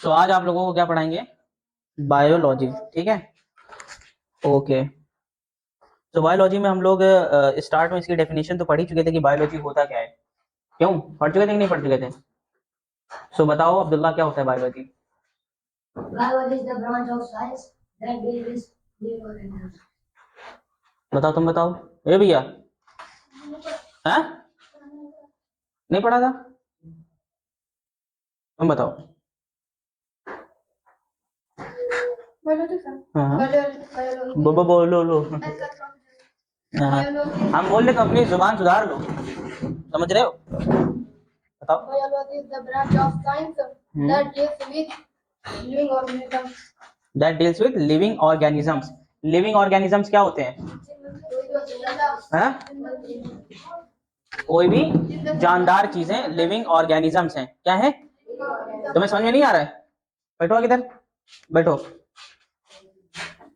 तो आज आप लोगों को क्या पढ़ाएंगे? बायोलॉजी, ठीक है। ओके, तो बायोलॉजी में हम लोग स्टार्ट में इसकी डेफिनेशन तो पढ़ ही चुके थे कि बायोलॉजी होता क्या है। क्यों पढ़ चुके थे कि नहीं पढ़ चुके थे? सो बताओ अब्दुल्ला, क्या होता है biology? Biology is the branch of science that deals with living organisms. बताओ, तुम बताओ। ए भैया, हैं? नहीं पढ़ा था? तुम बताओ। हाँ, बोलो लो। हाँ, हम बोल रहे तो अपनी जुबान सुधार लो, समझ रहे हो? बताओ। Biology is the branch of science that deals with living organisms. That deals with living organisms. Living organisms क्या होते हैं? हैं? कोई भी जानदार चीजें लिविंग ऑर्गेनिजम्स हैं। क्या है? तुम्हें समझ में नहीं आ रहा है? बैठो किधर, बैठो।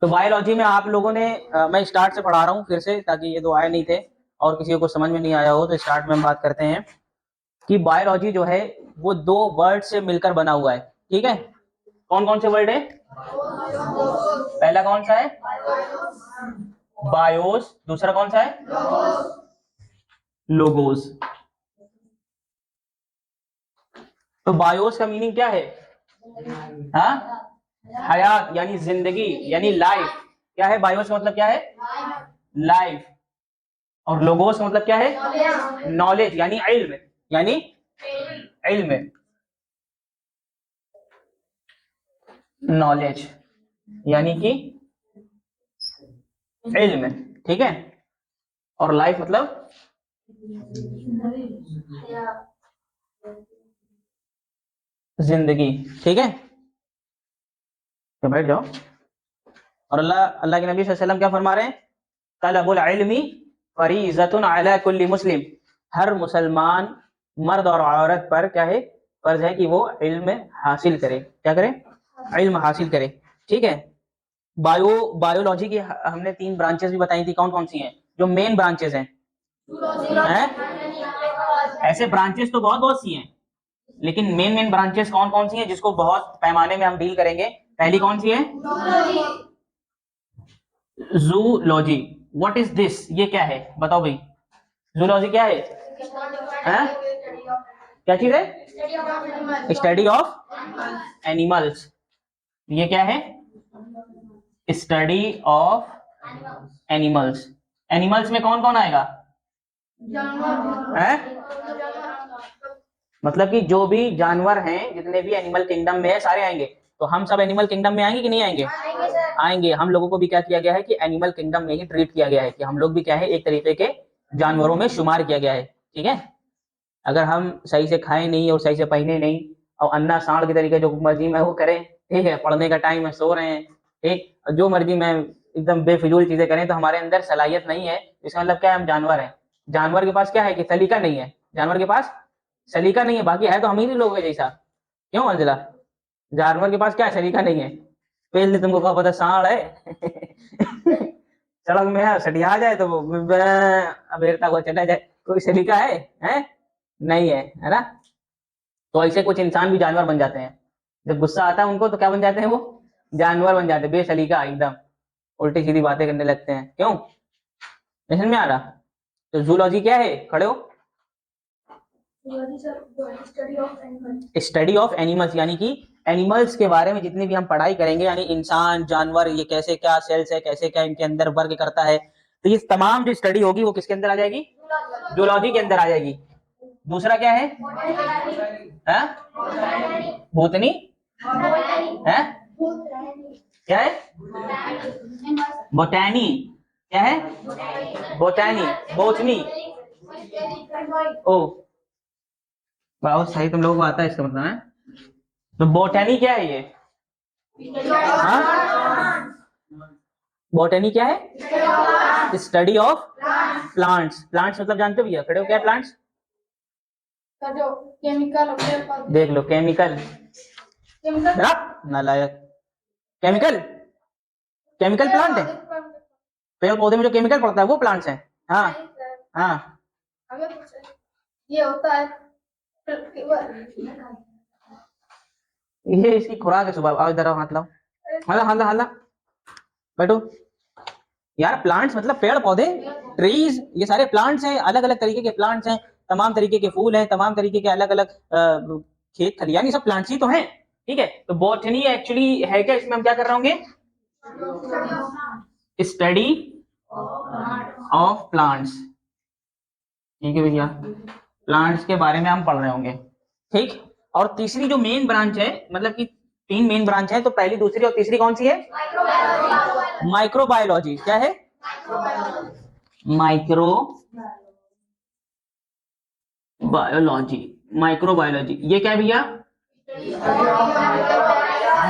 तो बायोलॉजी में आप लोगों ने मैं स्टार्ट से पढ़ा रहा हूँ फिर से, ताकि ये दो आए नहीं थे और किसी को समझ में नहीं आया हो। तो स्टार्ट में हम बात करते हैं कि बायोलॉजी जो है वो दो वर्ड से मिलकर बना हुआ है, ठीक है। कौन कौन से वर्ड है? पहला कौन सा है? बायोस। दूसरा कौन सा है? लोगोस। तो बायोस का मीनिंग क्या है? हाँ, हयात यानी जिंदगी, यानी लाइफ। क्या है बायोस का मतलब? क्या है? लाइफ। और लोगोस का मतलब क्या है? नॉलेज यानी इल्म, यानी इल्म, नॉलेज यानी कि इल्म, ठीक है। और लाइफ मतलब जिंदगी, ठीक है। तो बैठ जाओ। और अल्लाह अल्लाह के नबी सल्लल्लाहु अलैहि वसल्लम क्या फरमा रहे हैं? तलबुल इल्मी फरीज़तुन अला कुल्ली मुस्लिम। हर मुसलमान मर्द और औरत पर क्या है? फर्ज है कि वो इल्म हासिल करे। क्या करे? इल्म हासिल करे, ठीक है। बायोलॉजी की हमने 3 ब्रांचेस भी बताई थी। कौन कौन सी हैं जो मेन ब्रांचेस हैं? ऐसे ब्रांचेस तो बहुत बहुत सी हैं, लेकिन मेन मेन ब्रांचेस कौन कौन सी हैं जिसको बहुत पैमाने में हम डील करेंगे? पहली कौन सी है? जूलॉजी। What is this? ये क्या है बताओ भाई। जूलॉजी क्या है? हैं? क्या चीज है? Study of animals. ये क्या है? Study of animals. एनिमल्स में कौन कौन आएगा? हैं? मतलब कि जो भी जानवर हैं, जितने भी एनिमल किंगडम में है, सारे आएंगे। तो हम सब एनिमल किंगडम में आएंगे कि नहीं आएंगे? आएंगे। हम लोगों को भी क्या किया गया है कि एनिमल किंगडम में ही ट्रीट किया गया है, कि हम लोग भी क्या है, एक तरीके के जानवरों में शुमार किया गया है, ठीक है। अगर हम सही से खाएं नहीं और सही से पहने नहीं और अन्ना सांड के तरीके जो मर्जी में वो करें, ठीक है, पढ़ने का टाइम है सो रहे हैं, ठीक, जो मर्जी में एकदम बेफिजूल चीजें करें, तो हमारे अंदर सलाहियत नहीं है। इसका मतलब क्या है? हम जानवर हैं। जानवर के पास क्या है कि सलीका नहीं है। जानवर के पास सलीका नहीं है, बाकी है तो हम ही लोगों के जैसा। क्यों अंजला? जानवर के पास क्या है? सलीका नहीं है। पहले तुमको क्या पता सांड है? सड़क में है, सटिया जाए तो अबेरता को चला जाए, कोई सलीका है? नहीं है, है ना। तो ऐसे कुछ इंसान भी जानवर बन जाते हैं। जब गुस्सा आता है उनको तो क्या बन जाते हैं वो? जानवर बन जाते हैं, बेसलीका एकदम, उल्टी सीधी बातें करने लगते हैं। क्यों? समझ में आ रहा? तो जूलॉजी क्या है? खड़े हो। स्टडी ऑफ एनिमल्स यानी कि एनिमल्स के बारे में जितनी भी हम पढ़ाई करेंगे, यानी इंसान, जानवर, ये कैसे क्या सेल्स है, कैसे क्या इनके अंदर वर्क करता है, तो ये तमाम जो स्टडी होगी वो किसके अंदर आ जाएगी? जूलॉजी के अंदर आ जाएगी। दूसरा क्या है? भूतनी है? क्या है? बोटैनी। क्या है? Botany, botany. ओ, बहुत सही, तुम लोगों को आता है इसका मतलब है। तो बोटैनी क्या है ये? हाँ, बोटैनी क्या है? Study of plants. प्लांट्स मतलब जानते हो भैया? खड़े हो क्या? प्लांट्स केमिकल देख लो। केमिकल नालायक। केमिकल, केमिकल प्लांट है। पेड़ पौधे में जो केमिकल पड़ता है वो प्लांट्स हैं। हाँ हाँ, ये होता है ये इसकी खुराक है सुबह। आओ इधर आओ, हाथ लाओ, हाला हाला हाला, बैठो। यार प्लांट्स मतलब पेड़ पौधे, ट्रीज, ये सारे प्लांट्स हैं, अलग अलग तरीके के प्लांट्स हैं, तमाम तरीके के फूल हैं, तमाम तरीके के अलग अलग खेत खलियान, ये सब प्लांट्स ही तो हैं। ठीक है, तो बॉटनी एक्चुअली है क्या, इसमें हम क्या कर रहे होंगे, स्टडी ऑफ प्लांट्स। ठीक है भैया, प्लांट्स के बारे में हम पढ़ रहे होंगे। ठीक, और तीसरी जो मेन ब्रांच है, मतलब कि 3 मेन ब्रांच है, तो पहली, दूसरी और तीसरी कौन सी है, माइक्रोबायोलॉजी। क्या है, माइक्रो बायोलॉजी। माइक्रोबायोलॉजी ये क्या है भैया,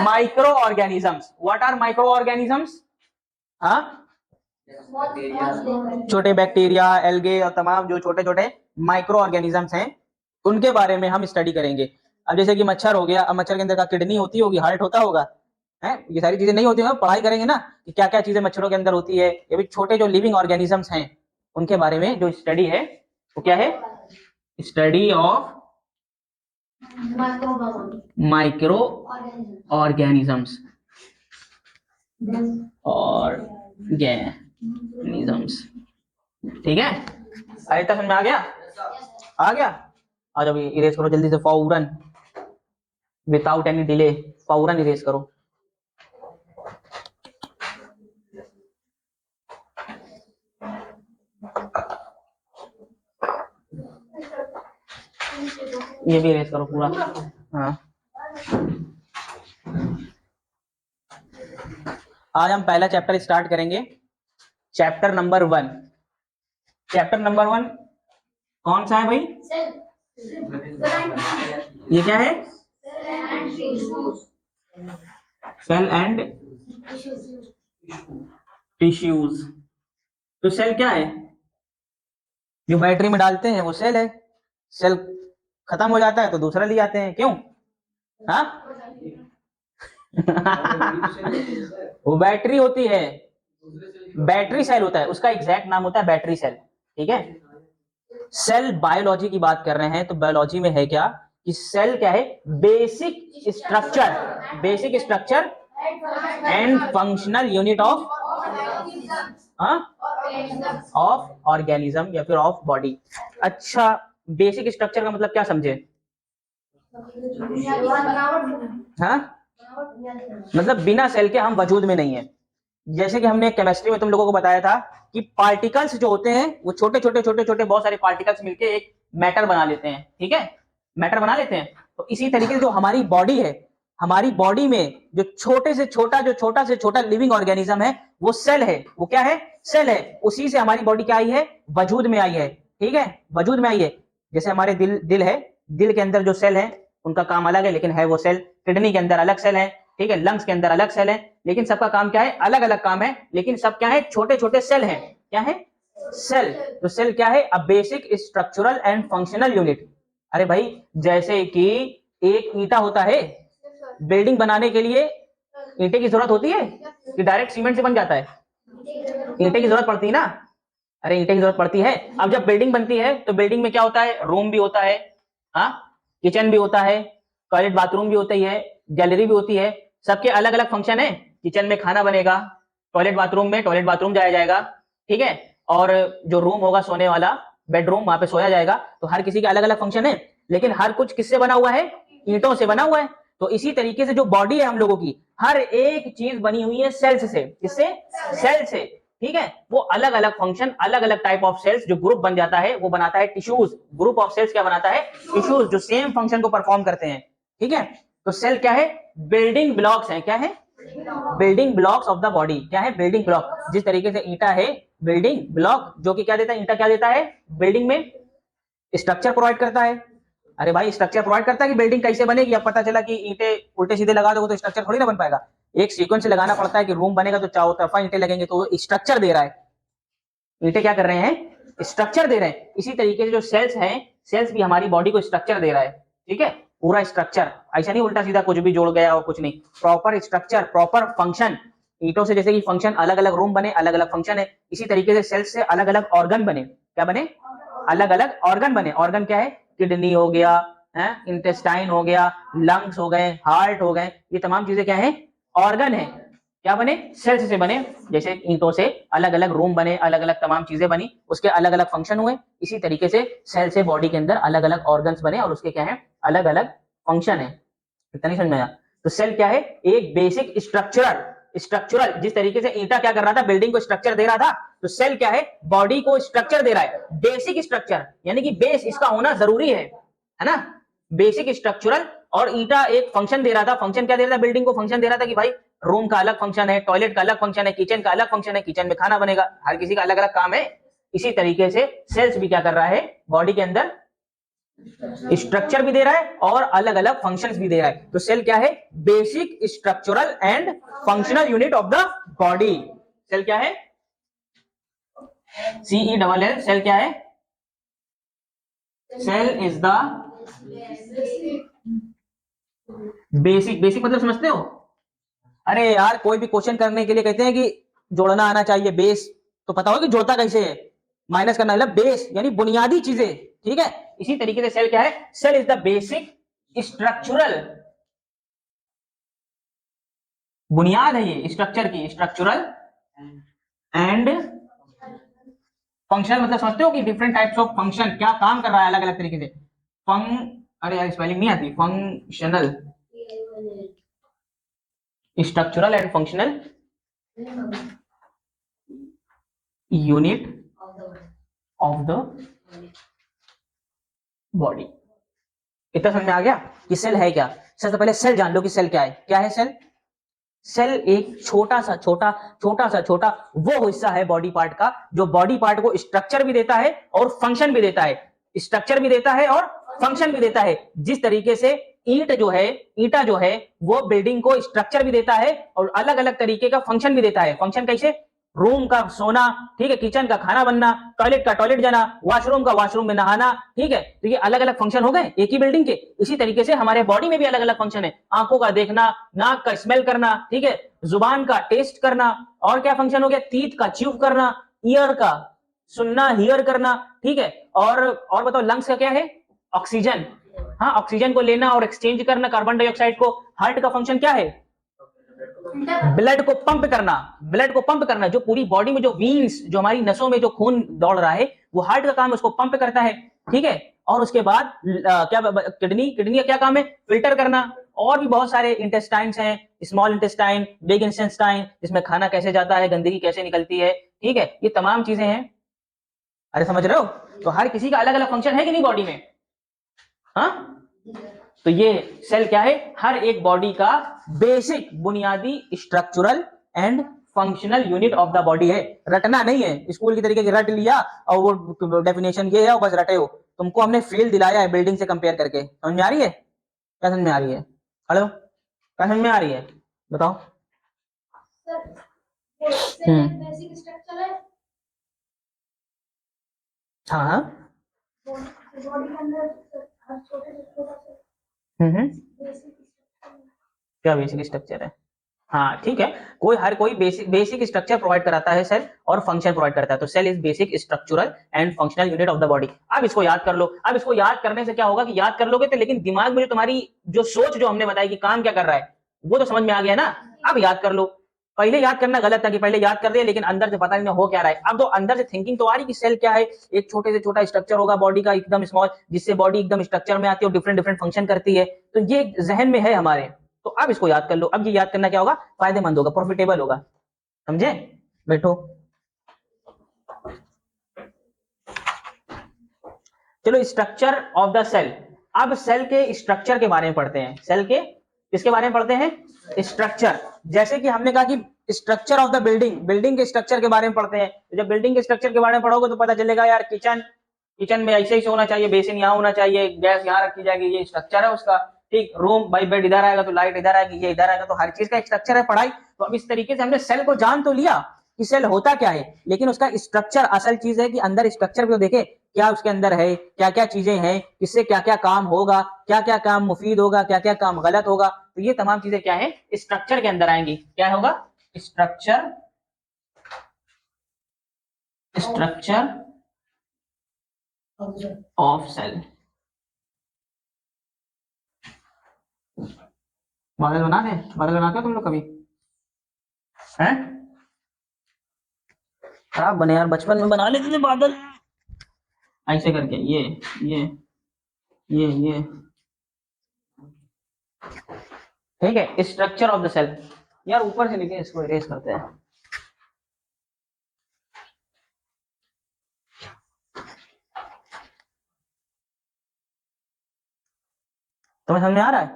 micro organisms. What are micro organisms, हाँ, छोटे बैक्टीरिया, एल्गे और तमाम जो छोटे छोटे माइक्रो ऑर्गेनिजम्स हैं, उनके बारे में हम स्टडी करेंगे। अब जैसे कि मच्छर हो गया, अब मच्छर के अंदर का किडनी होती होगी, हार्ट होता होगा, है, ये सारी चीजें नहीं होती होंगी, पढ़ाई करेंगे ना कि क्या क्या चीजें मच्छरों के अंदर होती है। ये भी छोटे जो लिविंग ऑर्गेनिजम्स हैं, उनके बारे में जो स्टडी है वो क्या है, study of micro organisms. Organisms, ठीक है, अरे तक समझ में आ गया, आ गया। आ जाओ, इरेज करो जल्दी से फौरन, विदाउट एनी डिले, फौरन इरेज करो। ये भी इरेज करो पूरा। हाँ, आज हम पहला चैप्टर स्टार्ट करेंगे, चैप्टर नंबर 1। चैप्टर नंबर 1 कौन सा है भाई, ये क्या है, सेल एंड टिश्यूज। तो सेल क्या है, जो बैटरी में डालते हैं वो सेल है। सेल खत्म हो जाता है तो दूसरा ले आते हैं, क्यों, हाँ वो बैटरी होती है, बैटरी सेल होता है, उसका एग्जैक्ट नाम होता है बैटरी सेल। ठीक है, सेल बायोलॉजी की बात कर रहे हैं, तो बायोलॉजी में है क्या कि सेल क्या है, basic structure and functional unit of organism या फिर ऑफ बॉडी। अच्छा, बेसिक स्ट्रक्चर का मतलब क्या समझे, हाँ, मतलब बिना सेल के हम वजूद में नहीं है। जैसे कि हमने केमिस्ट्री में तुम लोगों को बताया था कि पार्टिकल्स जो होते हैं वो छोटे छोटे छोटे छोटे बहुत सारे पार्टिकल्स मिलके एक मैटर बना लेते हैं। ठीक है, मैटर बना लेते हैं। तो इसी तरीके से जो हमारी बॉडी है, हमारी बॉडी में जो छोटे से छोटा लिविंग ऑर्गेनिज्म है वो सेल है। वो क्या है, सेल है। उसी से हमारी बॉडी क्या आई है, वजूद में आई है। ठीक है, वजूद में आई है। जैसे हमारे दिल है, दिल के अंदर जो सेल है उनका काम अलग है, लेकिन है वो सेल। किडनी के अंदर अलग सेल है, ठीक है, लंग्स के अंदर अलग सेल है, लेकिन सबका काम क्या है, अलग अलग काम है, लेकिन सब क्या है, छोटे छोटे सेल हैं। क्या है, सेल। तो सेल क्या है, a basic structural and functional unit. अरे भाई, जैसे कि एक ईंटा होता है, बिल्डिंग बनाने के लिए ईंटे की जरूरत होती है कि डायरेक्ट सीमेंट से बन जाता है, ईंटे की जरूरत पड़ती है ना। अरे ईंटे की जरूरत पड़ती है। अब जब बिल्डिंग बनती है तो बिल्डिंग में क्या होता है, रूम भी होता है, हाँ, किचन भी होता है, टॉयलेट बाथरूम भी होती है, गैलरी भी होती है। सबके अलग अलग फंक्शन है। किचन में खाना बनेगा, टॉयलेट बाथरूम में टॉयलेट बाथरूम जाया जाएगा, ठीक है, और जो रूम होगा सोने वाला, बेडरूम, वहां पे सोया जाएगा। तो हर किसी के अलग अलग फंक्शन है, लेकिन हर कुछ किससे बना हुआ है, ईंटों से बना हुआ है। तो इसी तरीके से जो बॉडी है हम लोगों की, हर एक चीज बनी हुई है सेल्स से। किससे, सेल से। ठीक है, वो अलग अलग फंक्शन, अलग अलग टाइप ऑफ सेल्स जो ग्रुप बन जाता है वो बनाता है टिश्यूज। ग्रुप ऑफ सेल्स क्या बनाता है, टिश्यूज, जो सेम फंक्शन को परफॉर्म करते हैं। ठीक है, तो सेल क्या है, बिल्डिंग ब्लॉक्स है। क्या है, building blocks of the body. क्या है, बिल्डिंग ब्लॉक। जिस तरीके से ईंटा है बिल्डिंग ब्लॉक, जो कि क्या देता है, ईंटा क्या देता है, बिल्डिंग में स्ट्रक्चर प्रोवाइड करता है। अरे भाई, स्ट्रक्चर प्रोवाइड करता है कि बिल्डिंग कैसे बनेगी। अब पता चला कि ईंटे उल्टे सीधे लगा दोगे तो स्ट्रक्चर थोड़ी ना बन पाएगा। एक सीक्वेंस से लगाना पड़ता है कि रूम बनेगा तो चारों तरफा ईंटे लगेंगे, तो स्ट्रक्चर दे रहा है। ईंटे क्या कर रहे हैं, स्ट्रक्चर दे रहे हैं। इसी तरीके से जो सेल्स हैं, सेल्स भी हमारी बॉडी को स्ट्रक्चर दे रहा है। ठीक है, पूरा स्ट्रक्चर, ऐसा नहीं उल्टा सीधा कुछ भी जोड़ गया और कुछ नहीं, प्रॉपर स्ट्रक्चर, प्रॉपर फंक्शन। ईंटों से जैसे कि फंक्शन, अलग अलग रूम बने, अलग अलग फंक्शन है, इसी तरीके से सेल्स से अलग अलग ऑर्गन बने। क्या बने, अलग अलग ऑर्गन बने। ऑर्गन क्या है, किडनी हो गया, है, इंटेस्टाइन हो गया, लंग्स हो गए, हार्ट हो गए, ये तमाम चीजें क्या है, ऑर्गन है, क्या बने, सेल्स से बने। जैसे ईंटों से अलग अलग रूम बने, अलग अलग तमाम चीजें बनी, उसके अलग अलग फंक्शन हुए, इसी तरीके से सेल से बॉडी के अंदर अलग अलग ऑर्गन्स बने और उसके क्या है, अलग अलग फंक्शन है। इतना नहीं समझ में आया? तो सेल क्या है, एक बेसिक स्ट्रक्चरल, स्ट्रक्चरल जिस तरीके से ईंटा क्या कर रहा था, बिल्डिंग को स्ट्रक्चर दे रहा था, तो सेल क्या है, बॉडी को स्ट्रक्चर दे रहा है, बेसिक स्ट्रक्चर, यानी कि बेस इसका होना जरूरी है ना, बेसिक स्ट्रक्चरल। और ईंटा एक फंक्शन दे रहा था, फंक्शन क्या दे रहा था, बिल्डिंग को फंक्शन दे रहा था कि भाई रूम का अलग फंक्शन है, टॉयलेट का अलग फंक्शन है, किचन का अलग फंक्शन है, किचन में खाना बनेगा, हर किसी का अलग अलग काम है। इसी तरीके से सेल्स भी क्या कर रहा है, बॉडी के अंदर स्ट्रक्चर भी दे रहा है और अलग अलग फंक्शंस भी दे रहा है। तो सेल क्या है, basic structural and functional unit of the body. Cell क्या है, CELL, सेल क्या है, cell is the basic, basic मतलब समझते हो? अरे यार कोई भी क्वेश्चन करने के लिए कहते हैं कि जोड़ना आना चाहिए, बेस तो पता हो कि जोड़ता कैसे है, माइनस करना मतलब बेस यानी बुनियादी चीजें, ठीक है। इसी तरीके से सेल क्या है, cell is the basic structural, बुनियाद है ये स्ट्रक्चर की, स्ट्रक्चरल एंड फंक्शनल मतलब समझते हो कि डिफरेंट टाइप्स ऑफ फंक्शन, क्या काम कर रहा है अलग अलग तरीके से। अरे यार स्पेलिंग नहीं आती, functional, structural and functional unit of the body. इतना समझ में आ गया कि सेल है क्या। सबसे पहले सेल जान लो कि सेल क्या है। क्या है सेल? सेल एक छोटा सा वो हिस्सा है बॉडी पार्ट का जो बॉडी पार्ट को स्ट्रक्चर भी देता है और फंक्शन भी देता है, स्ट्रक्चर भी देता है और फंक्शन भी देता है। जिस तरीके से ईंटा जो है वो बिल्डिंग को स्ट्रक्चर भी देता है और अलग अलग तरीके का फंक्शन भी देता है। फंक्शन कैसे? रूम का सोना, ठीक है, किचन का खाना बनना, टॉयलेट का टॉयलेट जाना, वॉशरूम का वॉशरूम में नहाना, ठीक है। तो ये अलग अलग फंक्शन हो गए एक ही बिल्डिंग के। इसी तरीके से हमारे बॉडी में भी अलग अलग फंक्शन है, आंखों का देखना, नाक का स्मेल करना, ठीक है, जुबान का टेस्ट करना, और क्या फंक्शन हो गया, तीत का च्यूव करना, ईयर का सुनना, हियर करना, ठीक है। और बताओ लंग्स का क्या है, ऑक्सीजन, हाँ ऑक्सीजन को लेना और एक्सचेंज करना कार्बन डाइऑक्साइड को। हार्ट का फंक्शन क्या है, ब्लड को पंप करना, ब्लड को पंप करना, जो पूरी बॉडी में जो वीन्स, जो हमारी नसों में जो खून दौड़ रहा है वो हार्ट का काम है, उसको पंप करता है, ठीक है। और उसके बाद क्या किडनी का क्या काम है, फिल्टर करना। और भी बहुत सारे इंटेस्टाइन्स हैं, स्मॉल इंटेस्टाइन, बिग इंटेस्टाइन, जिसमें खाना कैसे जाता है, गंदगी कैसे निकलती है, ठीक है, ये तमाम चीजें हैं। अरे समझ रहे हो? तो हर किसी का अलग अलग फंक्शन है कि नहीं बॉडी में, हाँ। तो ये सेल क्या है, हर एक बॉडी का बेसिक बुनियादी structural and functional unit of the body है। रटना नहीं है स्कूल की तरीके की, रट लिया और वो डेफिनेशन ये है और बस रटे हो। तुमको हमने फील दिलाया है बिल्डिंग से कंपेयर करके। समझ में आ रही है? क्या समझ में आ रही है? हेलो, क्या समझ में आ रही है बताओ? बेसिक स्ट्रक्चर है। हाँ हाँ, बॉडी के अंदर हर छोटे से छोटा सा बेसिक क्या बेसिक स्ट्रक्चर है? हाँ ठीक है, हर कोई बेसिक स्ट्रक्चर प्रोवाइड कराता है सेल और फंक्शन प्रोवाइड करता है। तो cell is basic structural and functional unit of the body. अब इसको याद कर लो। अब इसको याद करने से क्या होगा कि याद कर लोगे तो, लेकिन दिमाग में जो तुम्हारी जो सोच जो हमने बताई कि काम क्या कर रहा है वो तो समझ में आ गया ना। अब याद कर लो। पहले याद करना गलत था कि पहले याद कर दिया लेकिन अंदर से पता नहीं हो क्या रहा है। अब तो अंदर से थिंकिंग तो आ रही कि सेल क्या है, एक छोटे से छोटा स्ट्रक्चर होगा बॉडी का एकदम स्मॉल, जिससे बॉडी एकदम स्ट्रक्चर में आती है और डिफरेंट डिफरेंट फंक्शन करती है। तो ये जहन में है हमारे। तो अब इसको याद कर लो। अब ये याद करना क्या होगा, फायदेमंद होगा, प्रॉफिटेबल होगा। समझे? बैठो। चलो स्ट्रक्चर ऑफ द सेल। अब सेल के स्ट्रक्चर के बारे में पढ़ते हैं। सेल के किसके बारे में पढ़ते हैं? स्ट्रक्चर। जैसे कि हमने कहा कि structure of the building, building के स्ट्रक्चर के बारे में पढ़ते हैं। तो जब बिल्डिंग के स्ट्रक्चर के बारे में पढ़ोगे तो पता चलेगा यार किचन में ऐसे ही होना चाहिए, बेसिन यहाँ होना चाहिए, गैस यहाँ रखी जाएगी, ये स्ट्रक्चर है उसका। ठीक, रूम बाई बेड इधर आएगा तो लाइट इधर आएगी, ये इधर आएगा, तो हर चीज का एक स्ट्रक्चर है पढ़ाई। तो अब इस तरीके से हमने सेल को जान तो लिया कि सेल होता क्या है, लेकिन उसका स्ट्रक्चर असल चीज है कि अंदर स्ट्रक्चर को देखे क्या उसके अंदर है, क्या क्या चीजें हैं, किससे क्या क्या काम होगा, क्या क्या काम मुफीद होगा, क्या क्या काम गलत होगा। तो ये तमाम चीजें क्या है, स्ट्रक्चर के अंदर आएंगी। क्या होगा? Structure, structure of cell. बादल बना दे, बादल बनाते हो तुम लोग कभी हैं? खराब बने यार, बचपन में बना लेते थे बादल ऐसे करके, ये ये ठीक है। स्ट्रक्चर ऑफ द सेल, यार ऊपर से लिखे, इसको इरेज करते हैं। तुम्हें समझ में आ रहा है?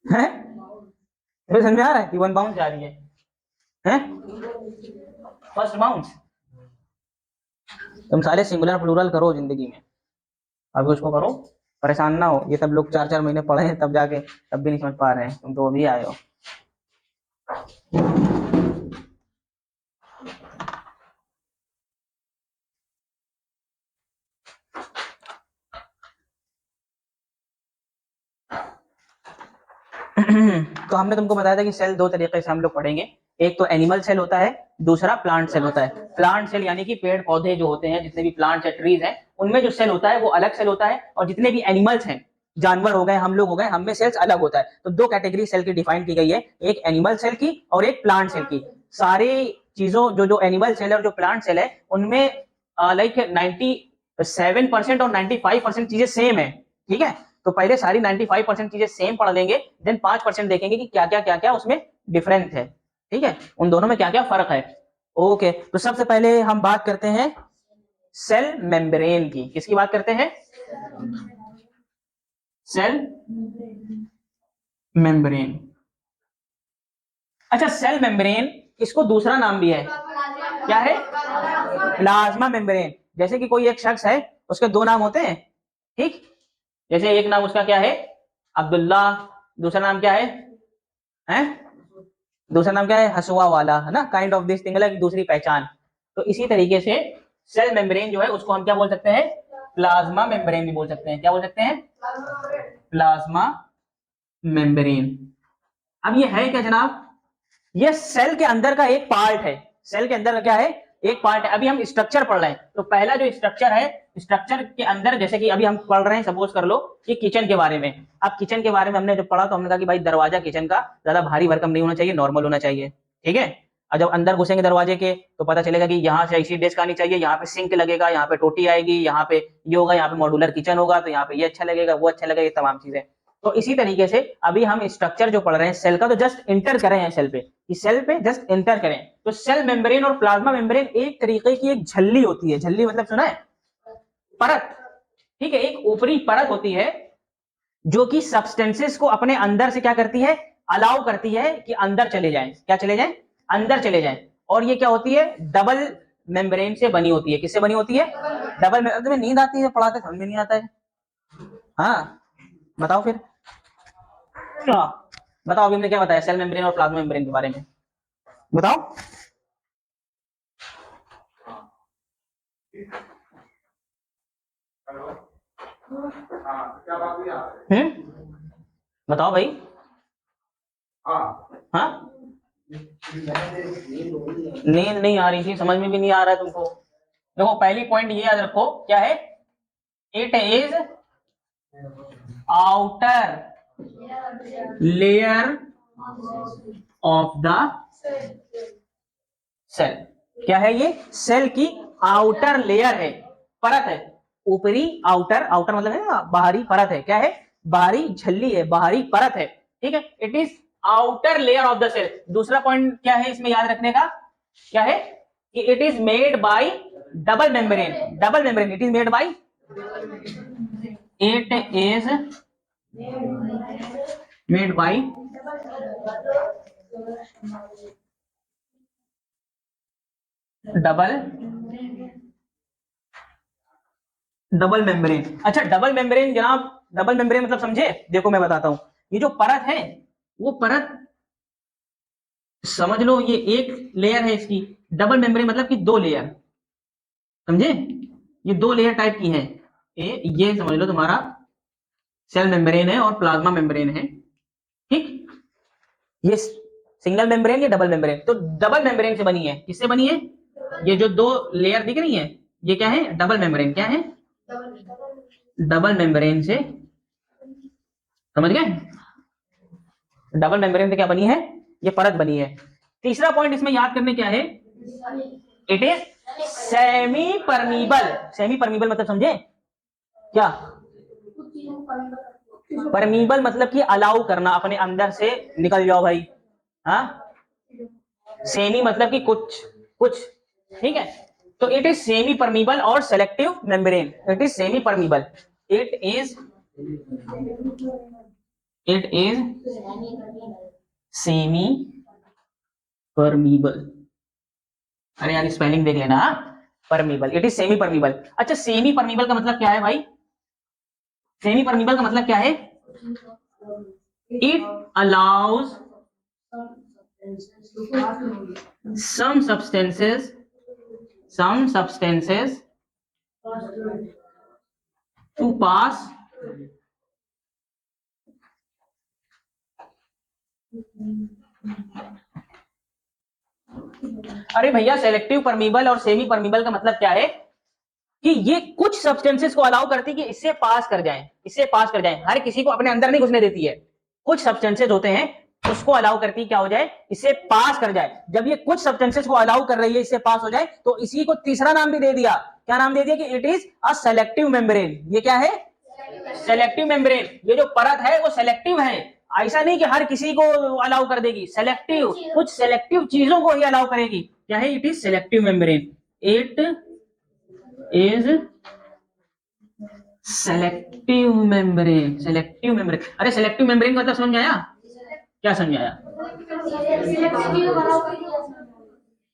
तुम्हें समझ में आ रहा है कि वन बाउंस जा रही है? हैं? First bounce. तुम सारे सिंगुलर प्लूरल करो जिंदगी में, अभी उसको करो, परेशान ना हो। ये सब लोग 4-4 महीने पढ़े हैं तब जाके, तब भी नहीं समझ पा रहे हैं, तुम तो अभी आए हो। तो हमने तुमको बताया था कि सेल दो तरीके से हम लोग पढ़ेंगे, एक तो एनिमल सेल होता है, दूसरा प्लांट सेल होता है। प्लांट सेल यानी कि पेड़ पौधे जो होते हैं, जितने भी प्लांट्स या ट्रीज हैं, उनमें जो सेल होता है वो अलग सेल होता है, और जितने भी एनिमल्स हैं, जानवर हो गए, हम लोग हो गए, हमें सेल्स अलग होता है। तो दो कैटेगरी सेल की डिफाइन की गई है, एक एनिमल सेल की और एक प्लांट सेल की। सारी चीजों जो एनिमल सेल है और जो प्लांट सेल है, उनमें लाइक 97% और 95% चीजें सेम है। ठीक है, तो पहले सारी 95% चीजें सेम पढ़ लेंगे, देन 5% देखेंगे कि क्या क्या उसमें डिफरेंस है। ठीक है, उन दोनों में क्या क्या फर्क है। ओके, तो सबसे पहले हम बात करते हैं सेल मेम्ब्रेन की। किसकी बात करते हैं? Cell membrane. अच्छा, सेल मेम्ब्रेन, इसको दूसरा नाम भी है, क्या है? Plasma membrane. जैसे कि कोई एक शख्स है, उसके दो नाम होते हैं, ठीक? जैसे एक नाम उसका क्या है? अब्दुल्ला। दूसरा नाम क्या है? हैं? दूसरा नाम क्या है? हसुआ वाला, है ना, काइंड ऑफ दिस थिंग, मतलब दूसरी पहचान। तो इसी तरीके से सेल मेम्ब्रेन जो है उसको हम क्या बोल सकते हैं? प्लाज्मा मेम्ब्रेन भी बोल सकते हैं। क्या बोल सकते हैं? Plasma membrane. अब ये है क्या जनाब? ये सेल के अंदर का एक पार्ट है। सेल के अंदर का क्या है? एक पार्ट है। अभी हम स्ट्रक्चर पढ़ रहे हैं, तो पहला जो स्ट्रक्चर है, स्ट्रक्चर के अंदर, जैसे कि अभी हम पढ़ रहे हैं, सपोज कर लो कि किचन के बारे में। अब किचन के बारे में हमने जब पढ़ा तो हमने कहा कि भाई दरवाजा किचन का ज्यादा भारी भरकम नहीं होना चाहिए, नॉर्मल होना चाहिए। ठीक है, और जब अंदर घुसेंगे दरवाजे के तो पता चलेगा कि यहाँ से ऐसी डेस्क आनी चाहिए, यहाँ पे सिंक लगेगा, यहाँ पे टोटी आएगी, यहाँ पे ये होगा, यहाँ पे मॉड्यूलर किचन होगा, तो यहाँ पे ये अच्छा लगेगा, वो अच्छा लगेगा, ये तमाम चीजें। तो इसी तरीके से अभी हम स्ट्रक्चर जो पढ़ रहे हैं सेल का, तो जस्ट इंटर करें हैं सेल पे, कि सेल पे जस्ट इंटर करें। तो सेल मेम्ब्रेन और प्लाज्मा मेम्ब्रेन एक तरीके की एक झल्ली होती है। झल्ली मतलब सुना है? परत। ठीक है, एक ऊपरी परत होती है जो कि सब्सटेंसेस को अपने अंदर से क्या करती है? अलाउ करती है कि अंदर चले जाएं। क्या चले जाएं? अंदर चले जाएं। और ये क्या होती है? डबल मेम्ब्रेन से बनी होती है। किससे बनी होती है? डबल। तुम्हें नींद आती है पढ़ाते, समझ में नहीं आता है? हाँ, बताओ फिर। हाँ, बताओ अभी हमने क्या बताया सेल मेम्ब्रेन और प्लाज्मा मेम्ब्रेन के बारे में, बताओ। बताओ भाई। हाँ, नींद नहीं आ रही थी, समझ में भी नहीं आ रहा है तुमको? देखो, पहली पॉइंट ये याद रखो, क्या है? It is outer layer of the cell. क्या है ये? सेल की आउटर लेयर है, परत है। ऊपरी, आउटर, आउटर मतलब है ना बाहरी, परत है। क्या है? बाहरी झल्ली है, बाहरी परत है। ठीक है, it is outer layer of the cell. दूसरा पॉइंट क्या है इसमें याद रखने का? क्या है? कि it is made by double membrane. Double membrane, it is made by, it is made by double double membrane. अच्छा, डबल मेम्ब्रेन जनाब, डबल मेम्ब्रेन मतलब समझे? देखो मैं बताता हूं। ये जो परत है, वो परत समझ लो, ये एक लेयर है इसकी। डबल मेम्ब्रेन मतलब कि दो लेयर, समझे? ये दो लेयर टाइप की है। ये समझ लो तुम्हारा सेल मेम्ब्रेन है और प्लाज्मा मेम्ब्रेन है। ठीक, ये सिंगल मेम्ब्रेन या डबल मेम्ब्रेन? तो डबल मेम्ब्रेन से बनी है। किससे बनी है? ये जो दो लेयर दिख रही है, ये क्या है? Double membrane. क्या है? डबल मेम्ब्रेन से, समझ गए? डबल मेम्ब्रेन से क्या बनी है, ये परत बनी है। तीसरा पॉइंट इसमें याद करने क्या है, it is semi permeable. Semi permeable मतलब समझे क्या, परमीबल मतलब कि अलाउ करना, अपने अंदर से निकल जाओ भाई, हाँ। सेमी मतलब कि कुछ कुछ, ठीक है। तो इट इज सेमी परमीबल और selective membrane. It is semi permeable, it is semi permeable. अरे यार स्पेलिंग देख लेना, permeable, it is semi permeable. अच्छा, सेमी परमीबल का मतलब क्या है भाई, सेमी परमीबल का मतलब क्या है, it allows some substances to pass अरे भैया सेलेक्टिव परमीबल और सेमी परमीबल का मतलब क्या है कि ये कुछ सब्सटेंसेस को अलाउ करती है कि इससे पास कर जाएं, इससे पास कर जाएं। हर किसी को अपने अंदर नहीं घुसने देती है, कुछ सब्सटेंसेस होते हैं उसको अलाउ करती है क्या हो जाए, इससे पास कर जाए। जब ये कुछ सब्सटेंसेस को अलाउ कर रही है इससे पास हो जाए, तो इसी को तीसरा नाम भी दे दिया। क्या नाम दे दिया कि it is a selective membrane. ये क्या है, सेलेक्टिव मेम्ब्रेन। ये जो परत है वो सेलेक्टिव है, ऐसा नहीं कि हर किसी को अलाउ कर देगी, सेलेक्टिव, कुछ सेलेक्टिव चीजों को ही अलाउ करेगी। क्या है, it is selective membrane, it is selective membrane. Selective membrane, अरे सेलेक्टिव मेम्ब्रेन का मतलब समझ आया, क्या समझ आया,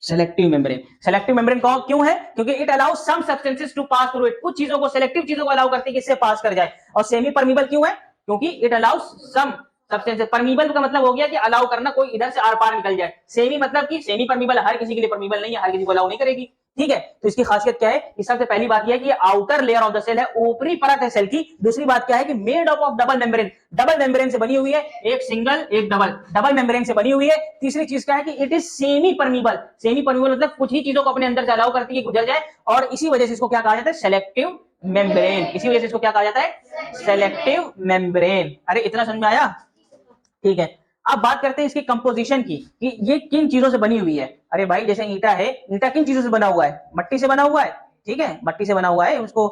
सेलेक्टिव मेम्ब्रेन। सेलेक्टिव मेम्ब्रेन क्यों है, क्योंकि it allows some substances to pass through it, कुछ चीजों को, सेलेक्टिव चीजों को अलाउ करती है कि इससे पास कर जाए। और सेमी परमीबल क्यों है, क्योंकि it allows some substances. Permeable का मतलब हो गया कि अलाउ करना, कोई इधर से आर पार निकल जाए। सेमी मतलब कि सेमी परमीबल हर किसी के लिए परमीबल नहीं है, हर किसी को अलाउ नहीं करेगी, ठीक है। तो इसकी खासियत क्या है, इस सबसे पहली बात यह है कि outer layer of the cell है, ऊपरी परत है सेल की। दूसरी बात क्या है कि made up of double membrane, double membrane से बनी हुई है, एक सिंगल एक डबल, डबल मेम्ब्रेन से बनी हुई है। तीसरी चीज क्या है कि it is semi permeable. Semi permeable मतलब कुछ ही चीजों को अपने अंदर से अलाउ करती है गुजर जाए, और इसी वजह से इसको क्या कहा जाता है, सेलेक्टिव मेम्ब्रेन। इसी वजह से इसको क्या कहा जाता है, सेलेक्टिव मेम्ब्रेन। अरे इतना समझ में आया, ठीक है। अब बात करते हैं इसकी कंपोजिशन की कि ये किन चीजों से बनी हुई है। अरे भाई जैसे ईंटा है, ईंटा किन चीजों से बना हुआ है, मट्टी से बना हुआ है, ठीक है, मट्टी से बना हुआ है, उसको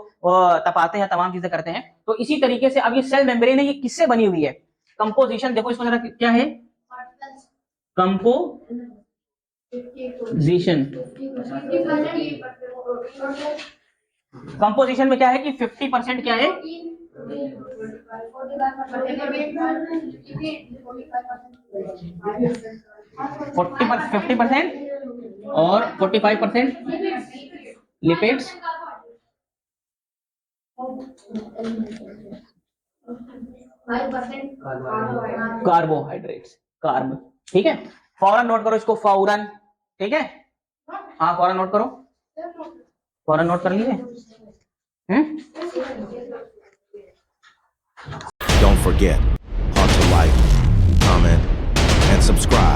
तपाते हैं, तमाम चीजें करते हैं। तो इसी तरीके से अब ये सेल मेम्ब्रेन है, ये किससे बनी हुई है, कंपोजिशन देखो इसको जरा, क्या है कंपोजिशन। कंपोजिशन में क्या है कि 50% क्या है, 50% और 45% लिपिड्स, कार्बोहाइड्रेट्स, कार्ब, ठीक है। फौरन नोट करो इसको, फौरन, ठीक है, हाँ फौरन नोट करो, फौरन नोट कर लीजिए। Don't forget, to like, comment, and subscribe.